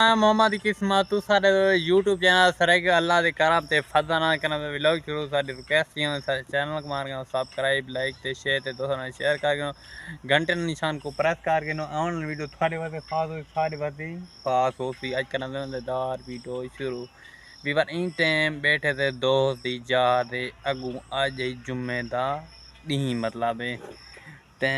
मोहम्मद की किस्मत तू सारे यूट्यूब चैनल सरे के अल्लाह दे करम ते फज़ल ना करना व्लॉग शुरू सारी रिक्वेस्ट ही सारे चैनल को मार के सब्सक्राइब लाइक ते शेयर ते दोस्तों ने शेयर कर घंटे निशान को प्रेस करके ऑनलाइन वीडियो थोड़े वास्ते खास हो सारे वास्ते पास हो सी आज करना दार वीडियो शुरू वीवर इन टाइम बैठे थे दोस्त दी जा दे अगू आज जुम्मे दा दी मतलब है ते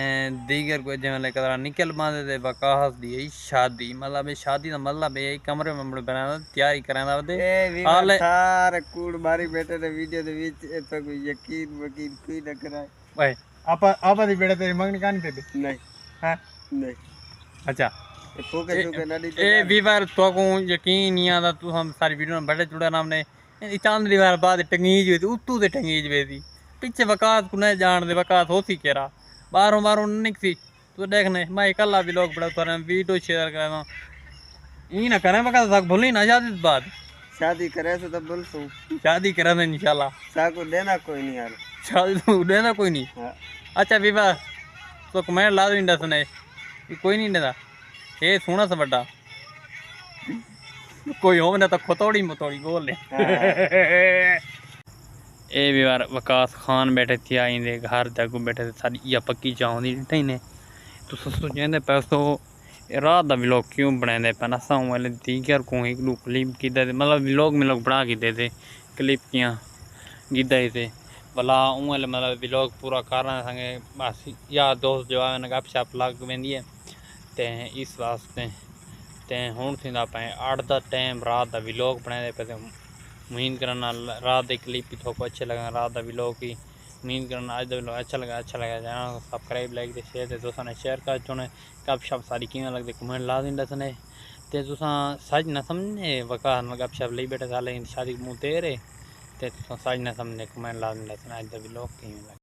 दीगर को जैसे कदरा निकल बांधे थे वकास दी शादी मतलब शादी का मतलब है कमरे में बनाना तैयारी कराना होते हाल सारे कूड़ मारी बैठे थे वीडियो दे विच तो कोई यकीन वकीन कोई ना कराए भाई आपा दी बेटा तेरी मंगनी कानी पे नहीं हां नहीं अच्छा फूके फूके ना दी ए वीवर तो को यकीन नहीं आता तू हम सारी वीडियो में बड़े जुड़ा नाम ने चांदनी वार बाद टंगीज हुई थी उतू दे टंगीज वे थी पीछे वकास को नहीं जान दे वकास होती केरा बारों बारों निकसी तो देखने मैं कल भी लोग बड़ा कर वीडियो शेयर करना ये ना करें वकास तक भूली ना शादी बाद शादी करे तो बोल तू शादी करा दे इंशाल्लाह साको देना कोई नहीं यार शादी तो देना कोई नहीं हाँ। अच्छा विवाह तो कमेंट ला दो इंडा सुने कोई नहीं देता ये सोना सा बड़ा कोई हो ना तो खतौड़ी मतौड़ी बोल ले ए विवार वकास खान बैठे थे आइंदे घर जागू बैठे थे सारी या पक्की चाहती ढी ने तो सोचेंदे पैसो रात का व्लॉग क्यों बनाते पे असा वाले दीगर को एक क्लिप की मतलब व्लॉग मिलॉग बना के दे क्लिप किया गिदा थे भला उल मतलब व्लॉग पूरा करना संगे बस यार दोस्त जो है गप शप लग वेंदी है ते इस वास्ते ते हुण थींदा पे 8-10 टाइम रात का व्लॉग बनाए पे उम्मीद करना रात के क्लिप भी थोड़ा अच्छे लगा रात का व्लॉग की उम्मीद करना आज का व्लॉग अच्छा लगा channel subscribe like they share दोस्तों ने शेयर कर चुने गप शप सारी किमें लगते कमेंट ला दें दसने ते तुसां सच ना समझने वकार न गप शप ले बैठे साले शादी मुँह तेरे ते तुसां सच ना समझने कमेंट ला दें दसने आज का व्लॉग किमें लगे।